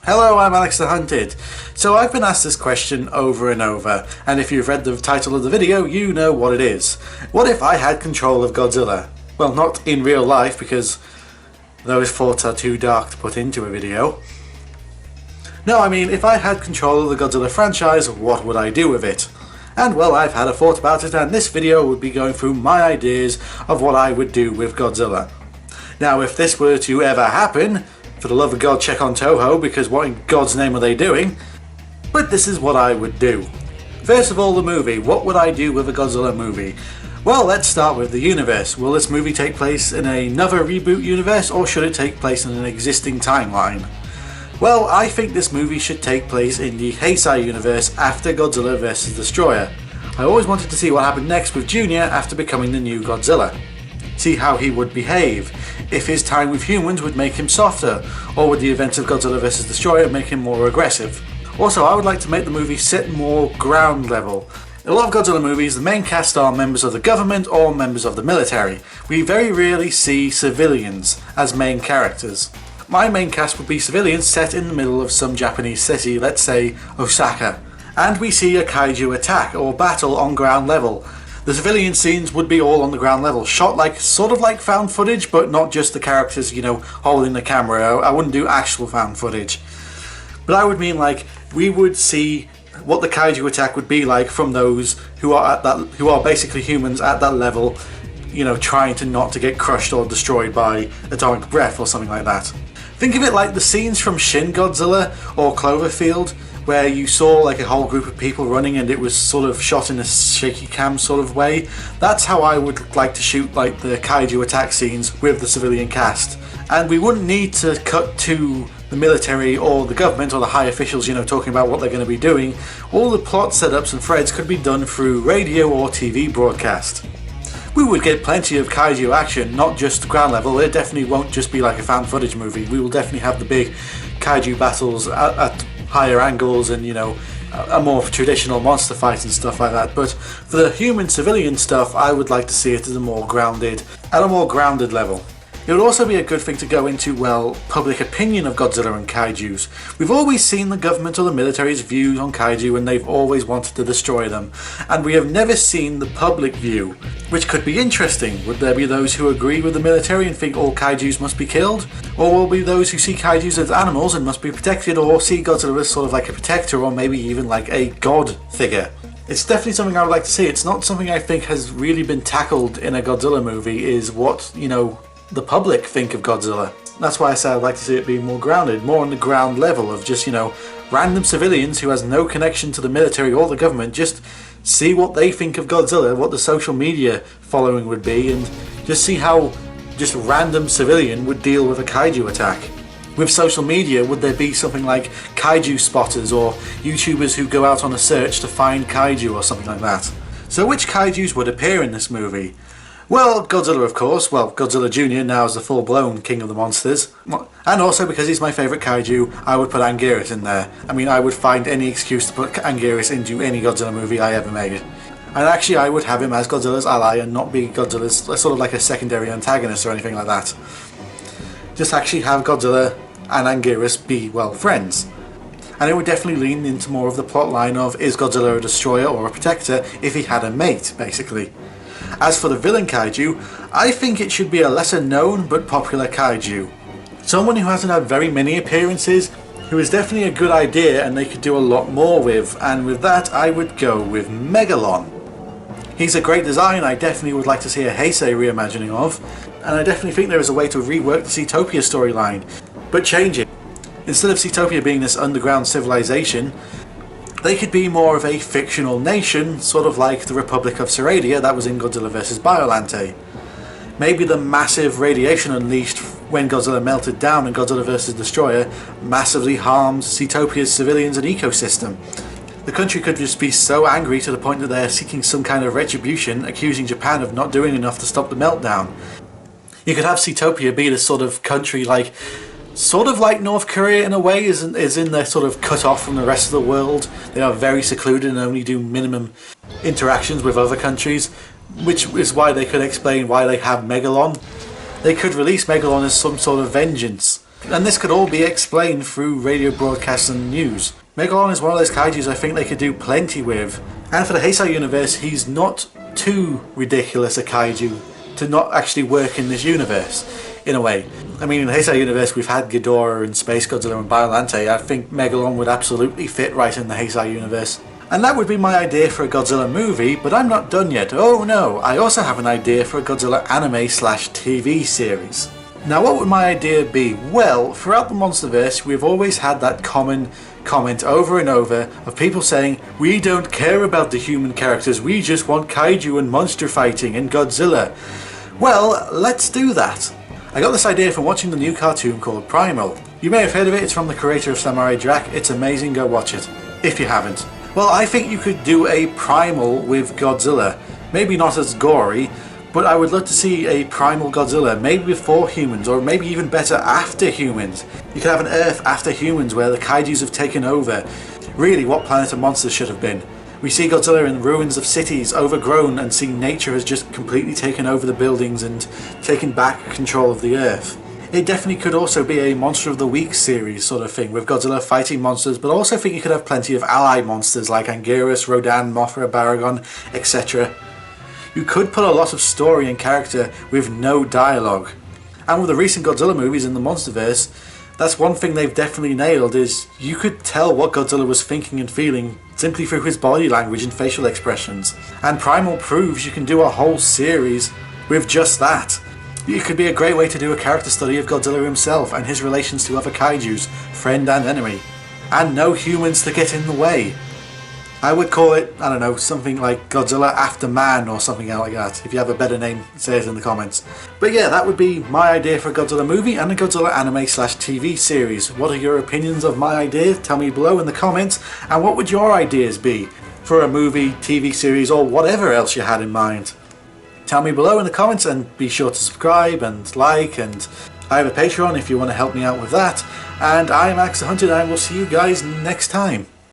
Hello, I'm Alex the Hunted. So I've been asked this question over and over, and if you've read the title of the video, you know what it is. What if I had control of Godzilla? Well, not in real life, because those thoughts are too dark to put into a video. No, I mean, if I had control of the Godzilla franchise, what would I do with it? And well, I've had a thought about it, and this video would be going through my ideas of what I would do with Godzilla. Now, if this were to ever happen, for the love of God, check on Toho, because what in God's name are they doing? But this is what I would do. First of all, the movie. What would I do with a Godzilla movie? Well, let's start with the universe. Will this movie take place in another reboot universe, or should it take place in an existing timeline? Well, I think this movie should take place in the Heisei universe after Godzilla vs. Destroyer. I always wanted to see what happened next with Junior after becoming the new Godzilla. See how he would behave, if his time with humans would make him softer, or would the events of Godzilla vs. Destroyer make him more aggressive. Also, I would like to make the movie set more ground level. In a lot of Godzilla movies, the main cast are members of the government or members of the military. We very rarely see civilians as main characters. My main cast would be civilians set in the middle of some Japanese city, let's say Osaka, and we see a kaiju attack or battle on ground level. The civilian scenes would be all on the ground level, shot sort of like found footage, but not just the characters, holding the camera. I wouldn't do actual found footage. But I would mean we would see what the kaiju attack would be like from those who are basically humans at that level, trying to not to get crushed or destroyed by atomic breath or something like that. Think of it like the scenes from Shin Godzilla or Cloverfield, where you saw a whole group of people running and it was sort of shot in a shaky cam sort of way. That's how I would like to shoot the kaiju attack scenes with the civilian cast. And we wouldn't need to cut to the military or the government or the high officials, talking about what they're going to be doing. All the plot setups and threads could be done through radio or TV broadcast. We would get plenty of kaiju action, not just ground level. It definitely won't just be like a found footage movie. We will definitely have the big kaiju battles at higher angles and a more traditional monster fight and stuff like that. But for the human civilian stuff, I would like to see it at a more grounded level. It would also be a good thing to go into, public opinion of Godzilla and kaijus. We've always seen the government or the military's views on kaiju, and they've always wanted to destroy them. And we have never seen the public view, which could be interesting. Would there be those who agree with the military and think all kaijus must be killed? Or will be those who see kaijus as animals and must be protected, or see Godzilla as sort of like a protector, or maybe even like a god figure? It's definitely something I would like to see. It's not something I think has really been tackled in a Godzilla movie, is what, the public think of Godzilla. That's why I say I'd like to see it be more grounded, more on the ground level of just, random civilians who has no connection to the military or the government, just see what they think of Godzilla, what the social media following would be, and just see how just random civilian would deal with a kaiju attack. With social media, would there be something like kaiju spotters or YouTubers who go out on a search to find kaiju or something like that? So which kaijus would appear in this movie? Well, Godzilla, of course. Well, Godzilla Jr. now is the full-blown king of the monsters. And also, because he's my favourite kaiju, I would put Anguirus in there. I mean, I would find any excuse to put Anguirus into any Godzilla movie I ever made. And actually, I would have him as Godzilla's ally and not be Godzilla's sort of like a secondary antagonist or anything like that. Just actually have Godzilla and Anguirus be, friends. And it would definitely lean into more of the plot line of, is Godzilla a destroyer or a protector if he had a mate, basically. As for the villain kaiju, I think it should be a lesser known but popular kaiju. Someone who hasn't had very many appearances, who is definitely a good idea and they could do a lot more with, and with that I would go with Megalon. He's a great design I definitely would like to see a Heisei reimagining of, and I definitely think there is a way to rework the Seatopia storyline, but change it. Instead of Seatopia being this underground civilization, they could be more of a fictional nation, sort of like the Republic of Seradia that was in Godzilla vs. Biolante. Maybe the massive radiation unleashed when Godzilla melted down in Godzilla vs. Destroyer massively harms Seatopia's civilians and ecosystem. The country could just be so angry to the point that they're seeking some kind of retribution, accusing Japan of not doing enough to stop the meltdown. You could have Seatopia be this sort of country sort of like North Korea in a way, is in they're sort of cut off from the rest of the world. They are very secluded and only do minimum interactions with other countries, which is why they could explain why they have Megalon. They could release Megalon as some sort of vengeance And this could all be explained through radio broadcasts and news. Megalon is one of those kaijus I think they could do plenty with. And for the Heisei universe, he's not too ridiculous a kaiju to not actually work in this universe, in a way. I mean, in the Heisei universe we've had Ghidorah and Space Godzilla and Biollante. I think Megalon would absolutely fit right in the Heisei universe. And that would be my idea for a Godzilla movie, but I'm not done yet. Oh no, I also have an idea for a Godzilla anime/TV series. Now what would my idea be? Well, throughout the Monsterverse we've always had that common comment over and over of people saying, we don't care about the human characters, we just want kaiju and monster fighting and Godzilla. Well, let's do that. I got this idea from watching the new cartoon called Primal. You may have heard of it, it's from the creator of Samurai Jack. It's amazing, go watch it, if you haven't. Well, I think you could do a Primal with Godzilla. Maybe not as gory, but I would love to see a primal Godzilla, maybe before humans, or maybe even better, after humans. You could have an Earth after humans where the kaijus have taken over. Really, what Planet of Monsters should have been. We see Godzilla in ruins of cities, overgrown, and see nature has just completely taken over the buildings and taken back control of the Earth. It definitely could also be a Monster of the Week series sort of thing, with Godzilla fighting monsters, but I also think you could have plenty of allied monsters like Anguirus, Rodan, Mothra, Baragon, etc. You could put a lot of story and character with no dialogue. And with the recent Godzilla movies in the Monsterverse, that's one thing they've definitely nailed, is you could tell what Godzilla was thinking and feeling simply through his body language and facial expressions. And Primal proves you can do a whole series with just that. It could be a great way to do a character study of Godzilla himself and his relations to other kaijus, friend and enemy. And no humans to get in the way. I would call it, I don't know, something like Godzilla After Man or something like that. If you have a better name, say it in the comments. But yeah, that would be my idea for a Godzilla movie and a Godzilla anime/TV series. What are your opinions of my idea? Tell me below in the comments. And what would your ideas be for a movie, TV series, or whatever else you had in mind? Tell me below in the comments, and be sure to subscribe and like, and I have a Patreon if you want to help me out with that. And I am Axe the Hunted, and I will see you guys next time.